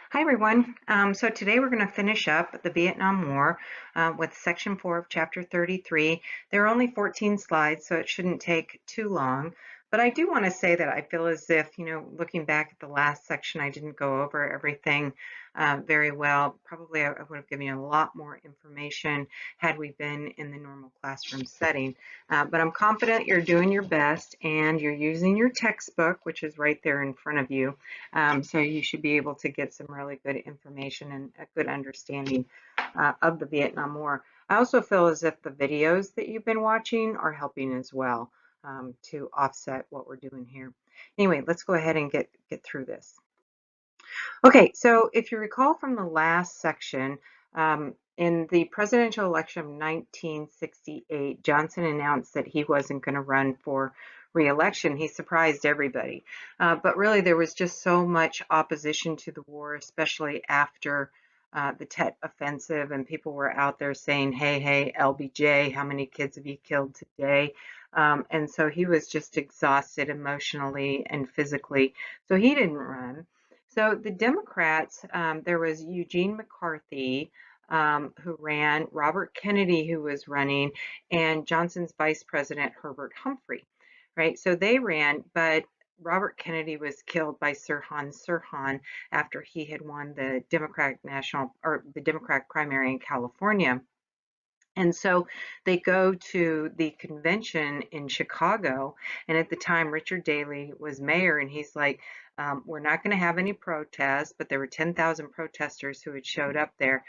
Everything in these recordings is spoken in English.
Hi everyone. So today we're going to finish up the Vietnam War with section 4 of chapter 33. There are only 14 slides, so it shouldn't take too long. But I do want to say that I feel as if, looking back at the last section, I didn't go over everything very well. Probably I would have given you a lot more information had we been in the normal classroom setting. But I'm confident you're doing your best and you're using your textbook, which is right there in front of you. So you should be able to get some really good information and a good understanding of the Vietnam War. I also feel as if the videos that you've been watching are helping as well to offset what we're doing here. Anyway, let's go ahead and get through this. Okay, so if you recall from the last section, in the presidential election of 1968, Johnson announced that he wasn't going to run for re-election. He surprised everybody. But really, there was just so much opposition to the war, especially after the Tet Offensive, and people were out there saying, hey, hey, LBJ, how many kids have you killed today? And so he was just exhausted emotionally and physically. So he didn't run. So the Democrats, there was Eugene McCarthy, who ran, Robert Kennedy, who was running, and Johnson's vice president, Herbert Humphrey, right? So they ran, but Robert Kennedy was killed by Sirhan Sirhan after he had won the Democratic primary in California. And so they go to the convention in Chicago. And at the time, Richard Daley was mayor, and he's like, we're not going to have any protests, but there were 10,000 protesters who had showed up there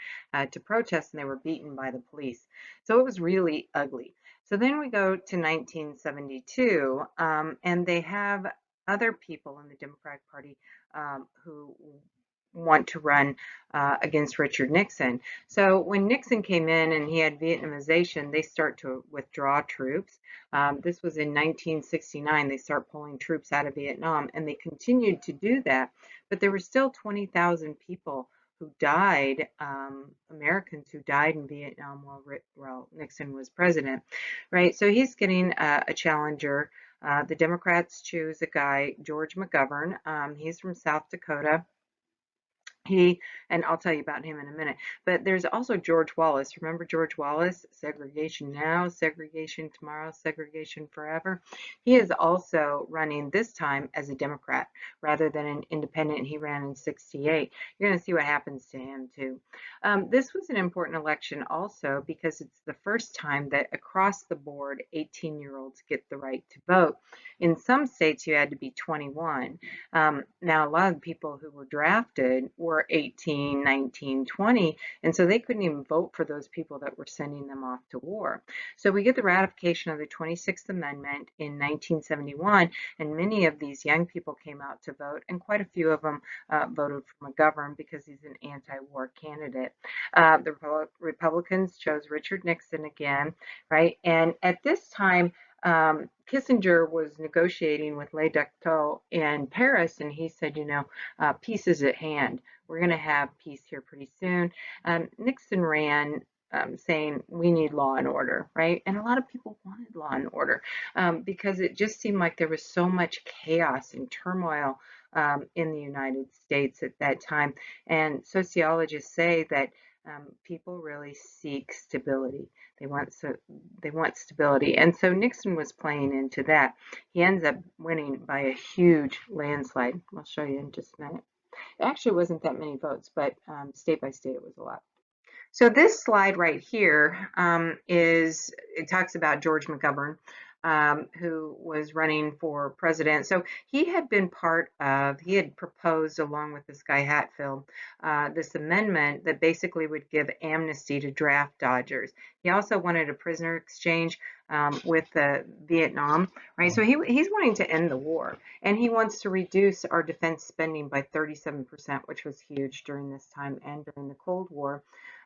to protest, and they were beaten by the police. So it was really ugly. So then we go to 1972, and they have other people in the Democratic Party who want to run against Richard Nixon. So when Nixon came in and he had Vietnamization, they start to withdraw troops. This was in 1969. They start pulling troops out of Vietnam, and they continued to do that. But there were still 20,000 people who died, Americans who died in Vietnam while Nixon was president, right? So he's getting a challenger. The Democrats choose a guy, George McGovern. He's from South Dakota. And I'll tell you about him in a minute. But there's also George Wallace. Remember George Wallace? Segregation now, segregation tomorrow, segregation forever. He is also running this time as a Democrat rather than an independent. He ran in 68. You're going to see what happens to him too. This was an important election also because it's the first time that across the board 18-year-olds get the right to vote. In some states you had to be 21. Now, a lot of the people who were drafted were 18, 19, 20, and so they couldn't even vote for those people that were sending them off to war. So we get the ratification of the 26th Amendment in 1971, and many of these young people came out to vote, and quite a few of them voted for McGovern because he's an anti-war candidate. The Republicans chose Richard Nixon again, right? And at this time, Kissinger was negotiating with Le Ducteau in Paris, and he said, peace is at hand. We're going to have peace here pretty soon. Nixon ran saying we need law and order, right? And a lot of people wanted law and order because it just seemed like there was so much chaos and turmoil in the United States at that time. And sociologists say that people really seek stability. They want stability, and so Nixon was playing into that. He ends up winning by a huge landslide. I'll show you in just a minute. It actually wasn't that many votes, but state by state it was a lot. So this slide right here it talks about George McGovern, who was running for president. So he had proposed along with this guy Hatfield, this amendment that basically would give amnesty to draft dodgers. He also wanted a prisoner exchange with Vietnam, right? So he's wanting to end the war, and he wants to reduce our defense spending by 37%, which was huge during this time and during the Cold War.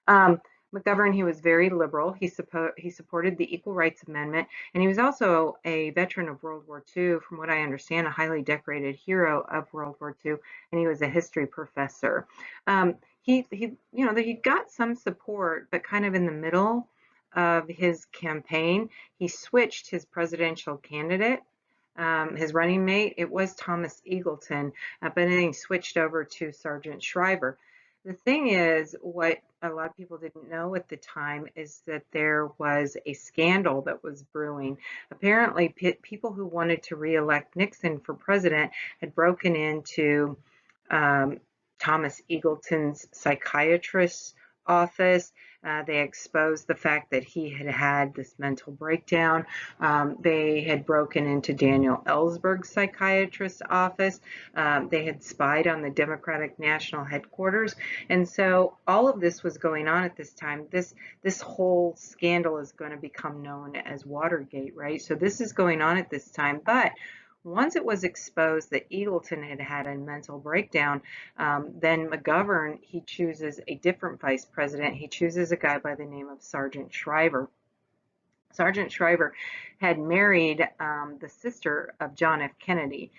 McGovern, he was very liberal. He supported the Equal Rights Amendment, and he was also a veteran of World War II, from what I understand, a highly decorated hero of World War II, and he was a history professor. He got some support, but kind of in the middle of his campaign, he switched his presidential candidate his running mate, it was Thomas Eagleton, but then he switched over to Sergeant Shriver. The thing is, what a lot of people didn't know at the time is that there was a scandal that was brewing. Apparently, people who wanted to reelect Nixon for president had broken into um, Thomas Eagleton's psychiatrist's office. They exposed the fact that he had had this mental breakdown. They had broken into Daniel Ellsberg's psychiatrist's office. They had spied on the Democratic National Headquarters. And so all of this was going on at this time. This whole scandal is going to become known as Watergate, right? So this is going on at this time. But once it was exposed that Eagleton had had a mental breakdown, then McGovern, he chooses a different vice president. He chooses a guy by the name of Sergeant Shriver. Sergeant Shriver had married the sister of John F. Kennedy.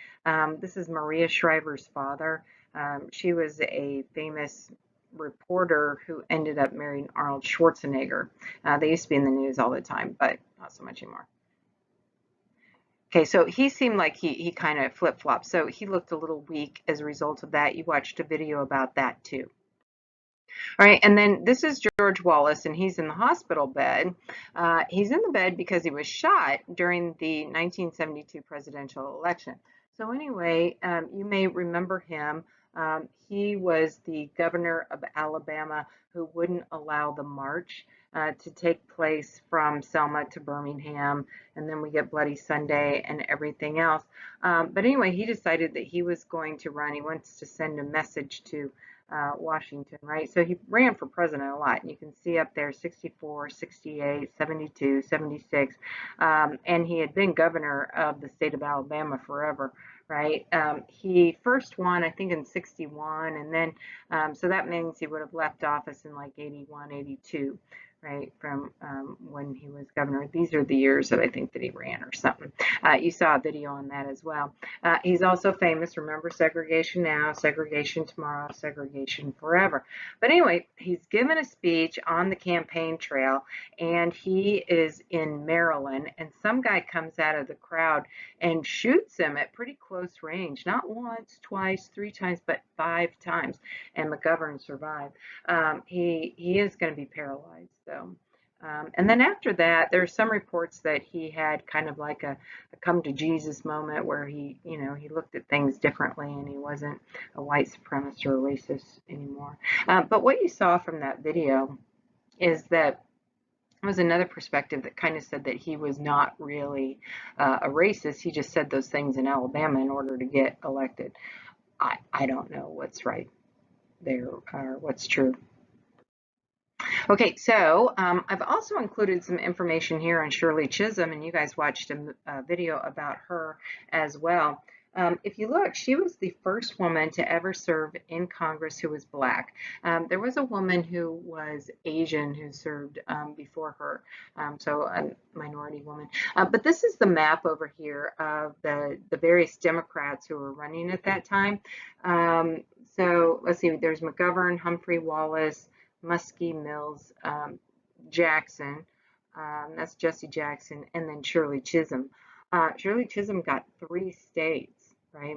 This is Maria Shriver's father. She was a famous reporter who ended up marrying Arnold Schwarzenegger. They used to be in the news all the time, but not so much anymore. Okay, so he seemed like he kind of flip-flopped. So he looked a little weak as a result of that. You watched a video about that too. All right, and then this is George Wallace, and he's in the hospital bed. He's in the bed because he was shot during the 1972 presidential election. So anyway, you may remember him. He was the governor of Alabama who wouldn't allow the march to take place from Selma to Birmingham, and then we get Bloody Sunday and everything else. But anyway, he decided that he was going to run. He wants to send a message to Washington, right? So he ran for president a lot. And you can see up there 64, 68, 72, 76. And he had been governor of the state of Alabama forever, right? He first won, I think, in 61. And then, so that means he would have left office in like 81, 82. Right, from when he was governor. These are the years that I think that he ran or something. You saw a video on that as well. He's also famous, remember, segregation now, segregation tomorrow, segregation forever. But anyway, he's given a speech on the campaign trail, and he is in Maryland, and some guy comes out of the crowd and shoots him at pretty close range, not once, twice, three times, but 5 times, and McGovern survived. He is going to be paralyzed, though. And then after that, there's some reports that he had kind of like a come to Jesus moment where he, he looked at things differently and he wasn't a white supremacist or a racist anymore. But what you saw from that video is that was another perspective that kind of said that he was not really a racist. He just said those things in Alabama in order to get elected. I don't know what's right there or what's true. Okay, so I've also included some information here on Shirley Chisholm, and you guys watched a video about her as well. If you look, she was the first woman to ever serve in Congress who was black. There was a woman who was Asian who served before her, so a minority woman. But this is the map over here of the various Democrats who were running at that time. So let's see, there's McGovern, Humphrey, Wallace, Muskie, Mills, Jackson, that's Jesse Jackson, and then Shirley Chisholm. Shirley Chisholm got 3 states, right?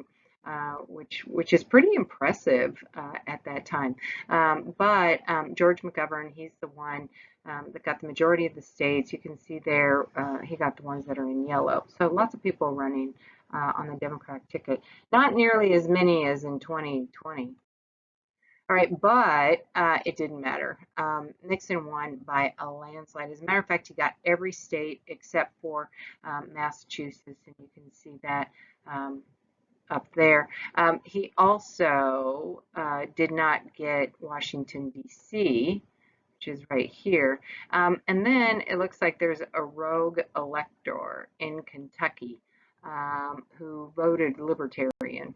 Which is pretty impressive at that time. But George McGovern, he's the one that got the majority of the states. You can see there he got the ones that are in yellow. So lots of people running on the Democratic ticket. Not nearly as many as in 2020. All right, but it didn't matter. Nixon won by a landslide. As a matter of fact, he got every state except for Massachusetts, and you can see that up there. He also did not get Washington, D.C., which is right here. And then it looks like there's a rogue elector in Kentucky who voted Libertarian,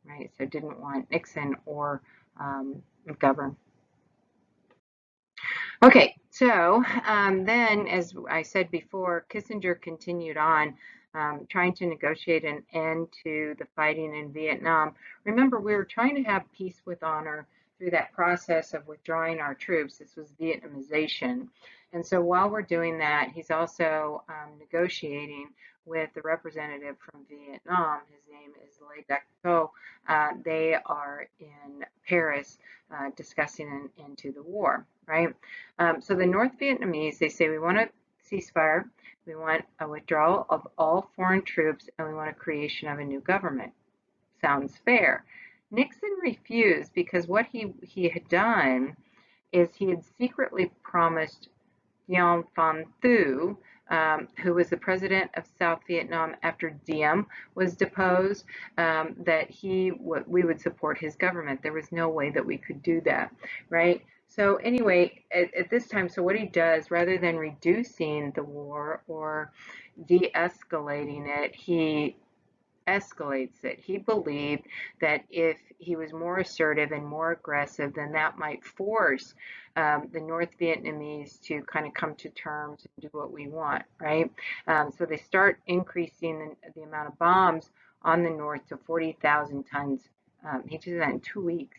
right? So didn't want Nixon or McGovern. Okay, so then, as I said before, Kissinger continued on trying to negotiate an end to the fighting in Vietnam. Remember, we were trying to have peace with honor through that process of withdrawing our troops. This was Vietnamization. And so while we're doing that, he's also negotiating with the representative from Vietnam. His name is Le Duc Tho. They are in Paris discussing an end to the war, right? So the North Vietnamese, they say, we want a ceasefire, we want a withdrawal of all foreign troops, and we want a creation of a new government. Sounds fair. Nixon refused because what he had done is he had secretly promised Diem Phan Thu, who was the president of South Vietnam after Diem was deposed, that we would support his government. There was no way that we could do that, right? So anyway, at this time, so what he does, rather than reducing the war or de-escalating it, he escalates it. He believed that if he was more assertive and more aggressive, then that might force the North Vietnamese to kind of come to terms and do what we want, right? So they start increasing the amount of bombs on the North to 40,000 tons. He did that in 2 weeks,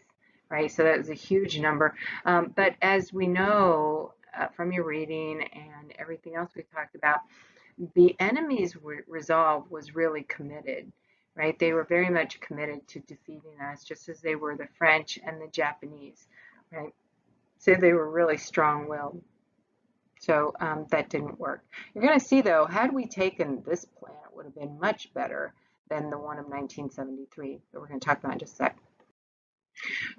right? So that was a huge number. But as we know from your reading and everything else we talked about, the enemy's resolve was really committed, right? They were very much committed to defeating us, just as they were the French and the Japanese, right? So they were really strong-willed. So that didn't work. You're going to see, though, had we taken this plan, it would have been much better than the one of 1973 that we're going to talk about in just a sec.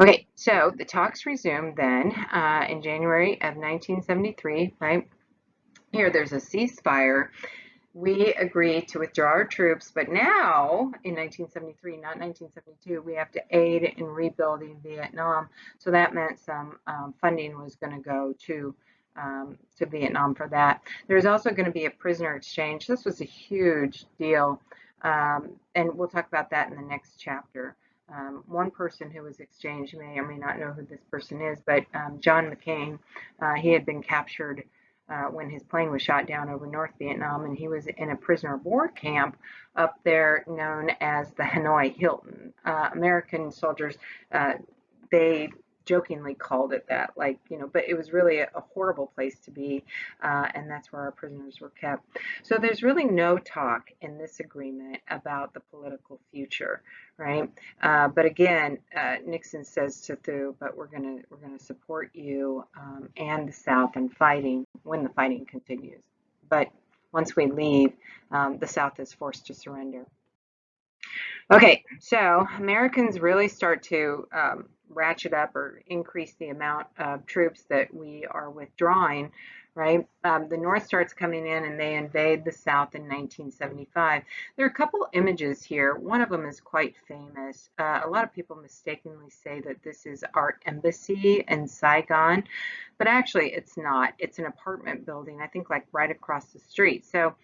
Okay, so the talks resumed then in January of 1973, right? Here, there's a ceasefire. We agreed to withdraw our troops, but now in 1973, not 1972, we have to aid in rebuilding Vietnam. So that meant some funding was going to go to Vietnam for that. There's also going to be a prisoner exchange. This was a huge deal, and we'll talk about that in the next chapter. One person who was exchanged, you may or may not know who this person is, but John McCain, he had been captured when his plane was shot down over North Vietnam, and he was in a prisoner of war camp up there known as the Hanoi Hilton. American soldiers, they jokingly called it that, but it was really a horrible place to be, and that's where our prisoners were kept. So there's really no talk in this agreement about the political future, right? But again, Nixon says to Thu, but we're gonna support you and the South in fighting when the fighting continues. But once we leave, the South is forced to surrender. Okay, so Americans really start to ratchet up or increase the amount of troops that we are withdrawing, right? The North starts coming in and they invade the South in 1975. There are a couple images here. One of them is quite famous. A lot of people mistakenly say that this is our embassy in Saigon, but actually it's not. It's an apartment building, I think like right across the street. So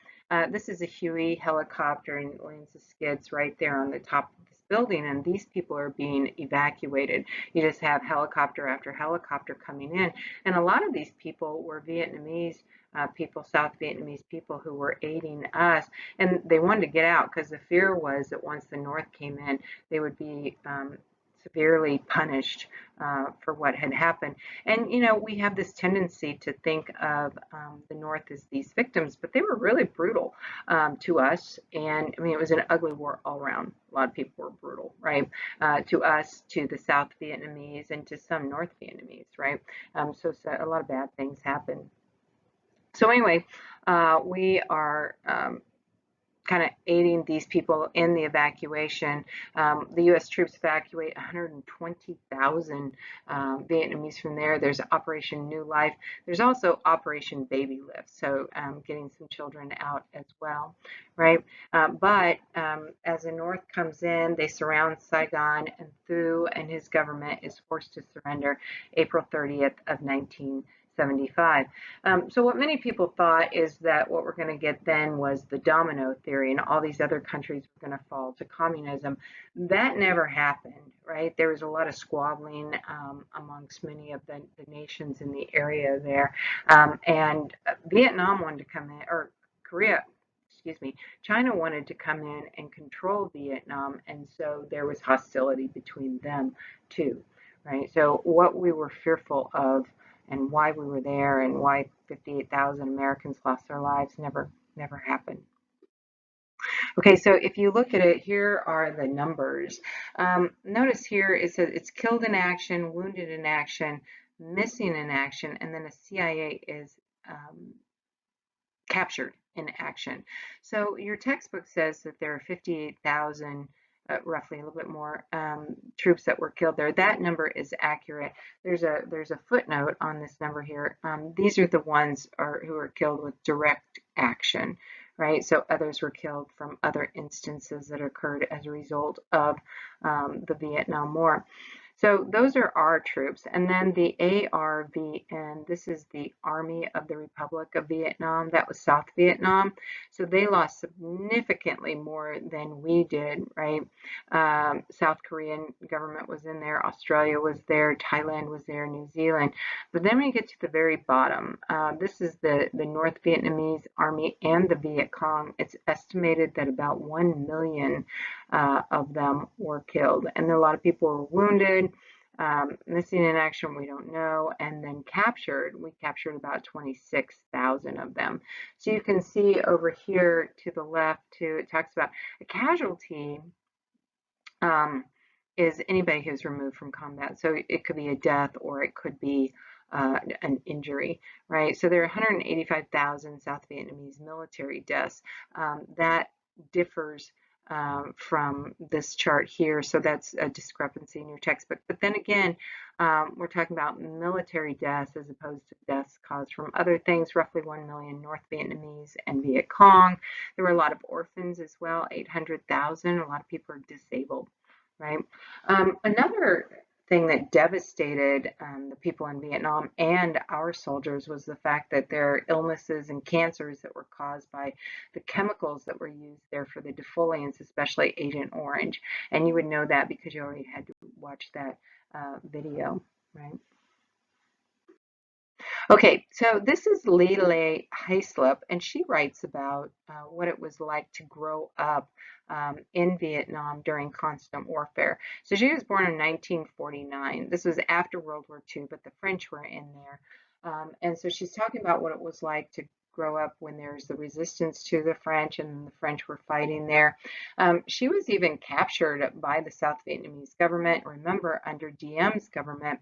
this is a Huey helicopter and it lands the skids right there on the top of this building, and these people are being evacuated. You just have helicopter after helicopter coming in, and a lot of these people were Vietnamese people, South Vietnamese people who were aiding us, and they wanted to get out because the fear was that once the North came in, they would be severely punished for what had happened. And, we have this tendency to think of the North as these victims, but they were really brutal to us. And I mean, it was an ugly war all around. A lot of people were brutal, right? To us, to the South Vietnamese, and to some North Vietnamese, right? So a lot of bad things happened. So anyway, we are kind of aiding these people in the evacuation. The U.S. troops evacuate 120,000 Vietnamese from there. There's Operation New Life. There's also Operation Baby Lift, so getting some children out as well, right? But as the North comes in, they surround Saigon, and Thu and his government is forced to surrender April 30th of 1975. So what many people thought is that what we're going to get then was the domino theory and all these other countries were going to fall to communism. That never happened, right? There was a lot of squabbling amongst many of the nations in the area there. And Vietnam wanted to come in, or China wanted to come in and control Vietnam, and so there was hostility between them too. right? So what we were fearful of and why we were there and why 58,000 Americans lost their lives never happened. Okay, so if you look at it, here are the numbers. Notice here it says it's killed in action, wounded in action, missing in action, and then a CIA is captured in action. So your textbook says that there are 58,000, roughly a little bit more, troops that were killed there. That number is accurate. There's a footnote on this number here. These are the ones who are killed with direct action, right? So others were killed from other instances that occurred as a result of the Vietnam War. So those are our troops. And then the ARVN, this is the Army of the Republic of Vietnam. That was South Vietnam. So they lost significantly more than we did, right? South Korean government was in there. Australia was there. Thailand was there. New Zealand. But then we get to the very bottom. This is the North Vietnamese Army and the Viet Cong. It's estimated that about 1 million of them were killed. And a lot of people were wounded. Missing in action, we don't know. And then captured, we captured about 26,000 of them. So you can see over here to the left, too, it talks about a casualty is anybody who's removed from combat. So it could be a death or it could be an injury, right? So there are 185,000 South Vietnamese military deaths. That differs from this chart here, so that's a discrepancy in your textbook. But then again, we're talking about military deaths as opposed to deaths caused from other things. Roughly 1 million North Vietnamese and Viet Cong. There were a lot of orphans as well, 800,000. A lot of people are disabled, right? Another thing that devastated the people in Vietnam and our soldiers was the fact that there are illnesses and cancers that were caused by the chemicals that were used there for the defoliants, especially Agent Orange. And you would know that because you already had to watch that video, right? Okay, so this is Lele Hyslop, and she writes about what it was like to grow up in Vietnam during constant warfare. So she was born in 1949. This was after World War II, but the French were in there. And so she's talking about what it was like to grow up when there's the resistance to the French and the French were fighting there. She was even captured by the South Vietnamese government. Remember, under Diem's government,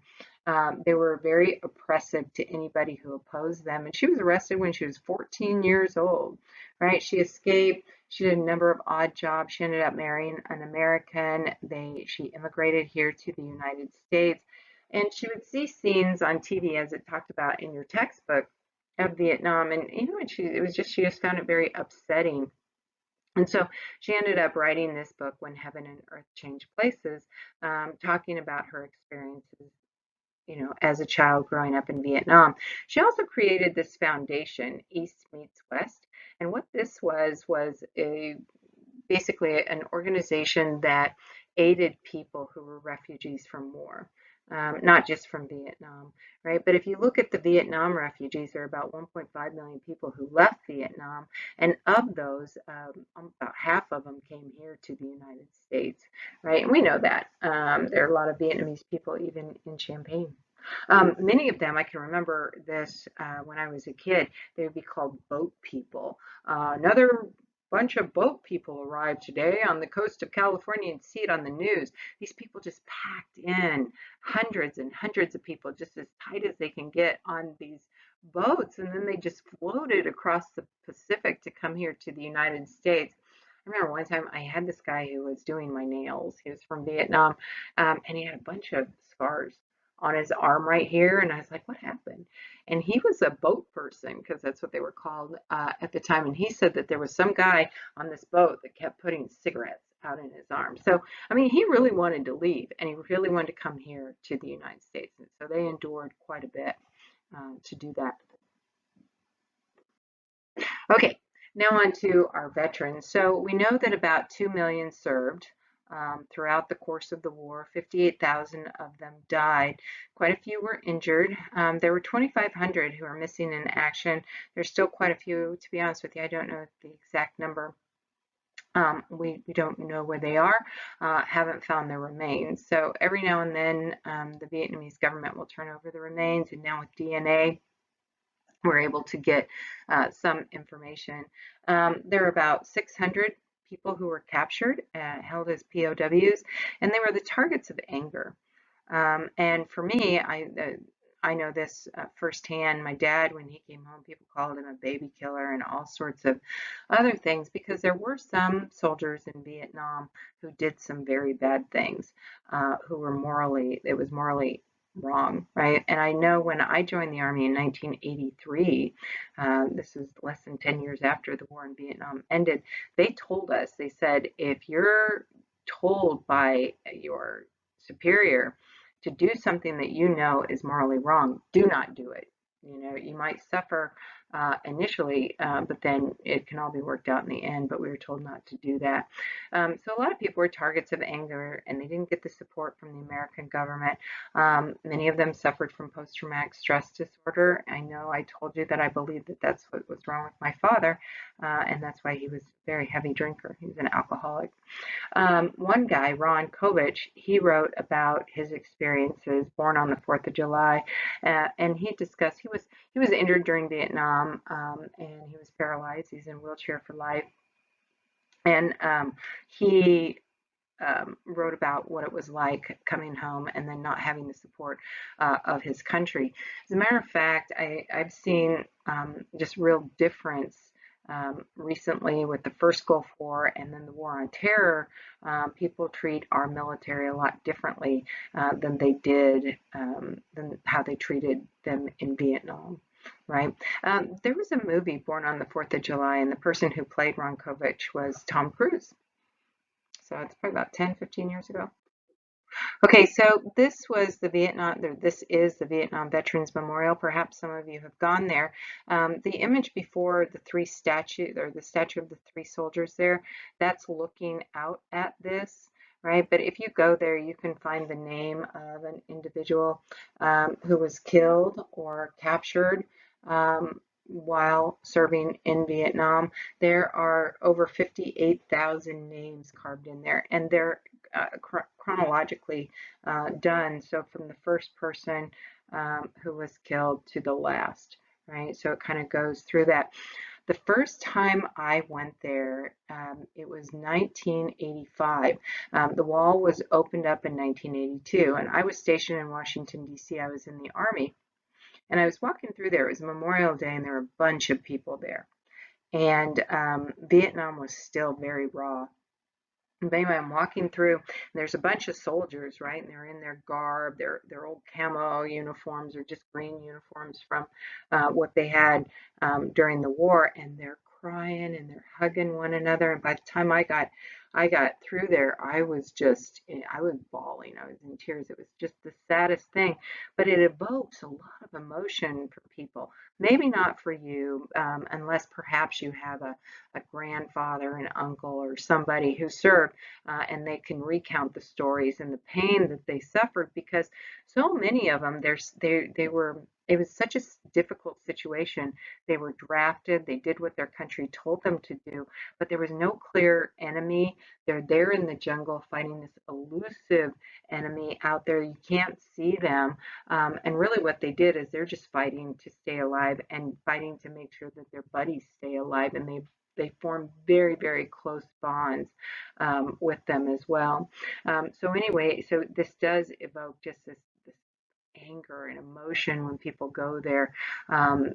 they were very oppressive to anybody who opposed them. And she was arrested when she was 14 years old, right? She escaped. She did a number of odd jobs. She ended up marrying an American. She immigrated here to the United States. And she would see scenes on TV, as it talked about in your textbook, of Vietnam. And she just found it very upsetting. And so she ended up writing this book, When Heaven and Earth Change Places, talking about her experiences, as a child growing up in Vietnam. She also created this foundation, East Meets West. And what this was basically an organization that aided people who were refugees from war. Not just from Vietnam, right? But if you look at the Vietnam refugees, there are about 1.5 million people who left Vietnam, and of those, about half of them came here to the United States, right? And we know that. There are a lot of Vietnamese people even in Champaign. Many of them, I can remember this when I was a kid, they would be called boat people. Another bunch of boat people arrived today on the coast of California, and see it on the news. These people just packed in hundreds and hundreds of people, just as tight as they can get on these boats, and then they just floated across the Pacific to come here to the United States. I remember one time I had this guy who was doing my nails. He was from Vietnam, and he had a bunch of scars on his arm right here. And I was like, what happened? And he was a boat person, because that's what they were called at the time. And he said that there was some guy on this boat that kept putting cigarettes out in his arm. So, I mean, he really wanted to leave, and he really wanted to come here to the United States. And so they endured quite a bit to do that. Okay, now on to our veterans. So we know that about 2 million served throughout the course of the war. 58,000 of them died. Quite a few were injured. There were 2,500 who are missing in action. There's still quite a few, to be honest with you. I don't know the exact number. We don't know where they are, haven't found their remains. So every now and then, the Vietnamese government will turn over the remains, and now with DNA, we're able to get some information. There are about 600 people who were captured, held as POWs, and they were the targets of anger. And for me, I know this firsthand. My dad, when he came home, people called him a baby killer and all sorts of other things because there were some soldiers in Vietnam who did some very bad things, who were it was morally wrong, right? And I know when I joined the Army in 1983, this was less than 10 years after the war in Vietnam ended, they told us, they said, if you're told by your superior to do something that you know is morally wrong, do not do it. You know, you might suffer initially, but then it can all be worked out in the end. But we were told not to do that. So a lot of people were targets of anger, and they didn't get the support from the American government. Many of them suffered from post-traumatic stress disorder. I know I told you that I believe that that's what was wrong with my father, and that's why he was a very heavy drinker. He was an alcoholic. One guy, Ron Kovich, he wrote about his experiences born on the 4th of July, and he discussed he was injured during Vietnam, and he was paralyzed. He's in a wheelchair for life, and he wrote about what it was like coming home and then not having the support of his country. As a matter of fact, I've seen just real difference recently with the first Gulf War and then the War on Terror. People treat our military a lot differently than they did, than how they treated them in Vietnam. Right. There was a movie, Born on the 4th of July, and the person who played Ron Kovich was Tom Cruise. So it's probably about 10, 15 years ago. Okay, so this is the Vietnam Veterans Memorial. Perhaps some of you have gone there. The image before the three statue, or the statue of the three soldiers there, that's looking out at this, right? But if you go there, you can find the name of an individual who was killed or captured while serving in Vietnam. There are over 58,000 names carved in there, and they're chronologically done. So from the first person who was killed to the last, right? So it kind of goes through that. The first time I went there, it was 1985. The wall was opened up in 1982, and I was stationed in Washington, D.C. I was in the Army, and I was walking through there. It was Memorial Day, and there were a bunch of people there. And Vietnam was still very raw. But anyway, I'm walking through, and there's a bunch of soldiers, right? And they're in their garb, their old camo uniforms or just green uniforms from what they had during the war, and they're crying and they're hugging one another. And by the time I got through there, I was bawling. I was in tears. It was just the saddest thing, but it evokes a lot of emotion for people. Maybe not for you, unless perhaps you have a grandfather, an uncle, or somebody who served, and they can recount the stories and the pain that they suffered, because so many of them, they were. It was such a difficult situation. They were drafted. They did what their country told them to do, but there was no clear enemy. They're there in the jungle fighting this elusive enemy out there. You can't see them. And really what they did is they're just fighting to stay alive and fighting to make sure that their buddies stay alive. And they form very, very close bonds with them as well. So anyway, so this does evoke just this anger and emotion when people go there.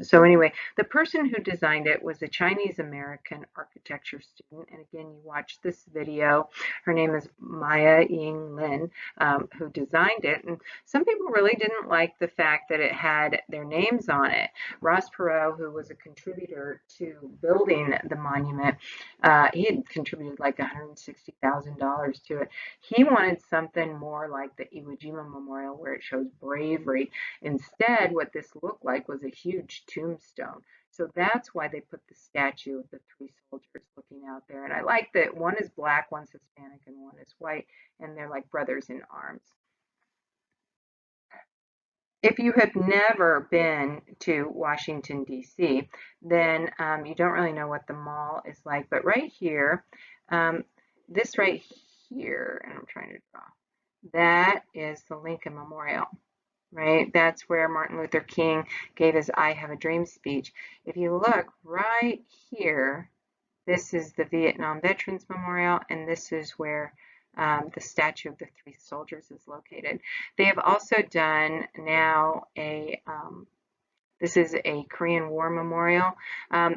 So anyway, the person who designed it was a Chinese American architecture student. And again, you watch this video. Her name is Maya Ying Lin, who designed it. And some people really didn't like the fact that it had their names on it. Ross Perot, who was a contributor to building the monument, he had contributed like $160,000 to it. He wanted something more like the Iwo Jima Memorial, where it shows bravery. Instead, what this looked like was a huge tombstone. So that's why they put the statue of the three soldiers looking out there. And I like that one is black, one's Hispanic, and one is white, and they're like brothers in arms. If you have never been to Washington, D.C., then you don't really know what the mall is like. But right here, This right here, and I'm trying to draw, that is the Lincoln Memorial, right? That's where Martin Luther King gave his I Have a Dream speech. If you look right here, this is the Vietnam Veterans Memorial, and this is where the statue of the three soldiers is located. They have also done now this is a Korean War memorial.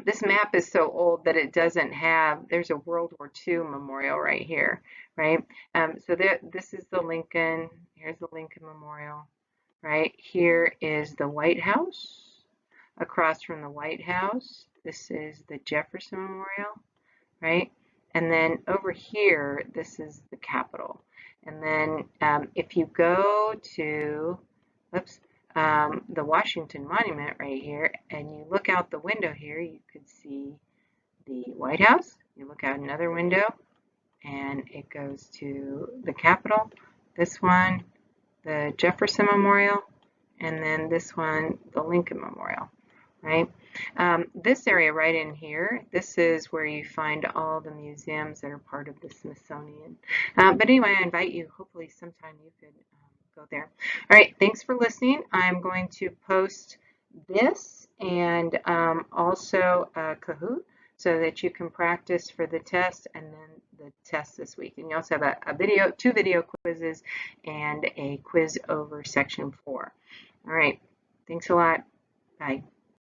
This map is so old that it doesn't have, there's a World War II memorial right here, right? This is the Lincoln, here's the Lincoln Memorial, right? Here is the White House. Across from the White House, this is the Jefferson Memorial, right? And then over here, this is the Capitol. And then if you go to, oops, the Washington Monument right here, and you look out the window here, you could see the White House. You look out another window, and it goes to the Capitol. This one, the Jefferson Memorial, and then this one, the Lincoln Memorial, right? This area right in here, this is where you find all the museums that are part of the Smithsonian. But anyway, I invite you, hopefully sometime you could go there. All right, thanks for listening. I'm going to post this and also Kahoot so that you can practice for the test and then the test this week. And you also have two video quizzes and a quiz over section 4. All right, thanks a lot. Bye.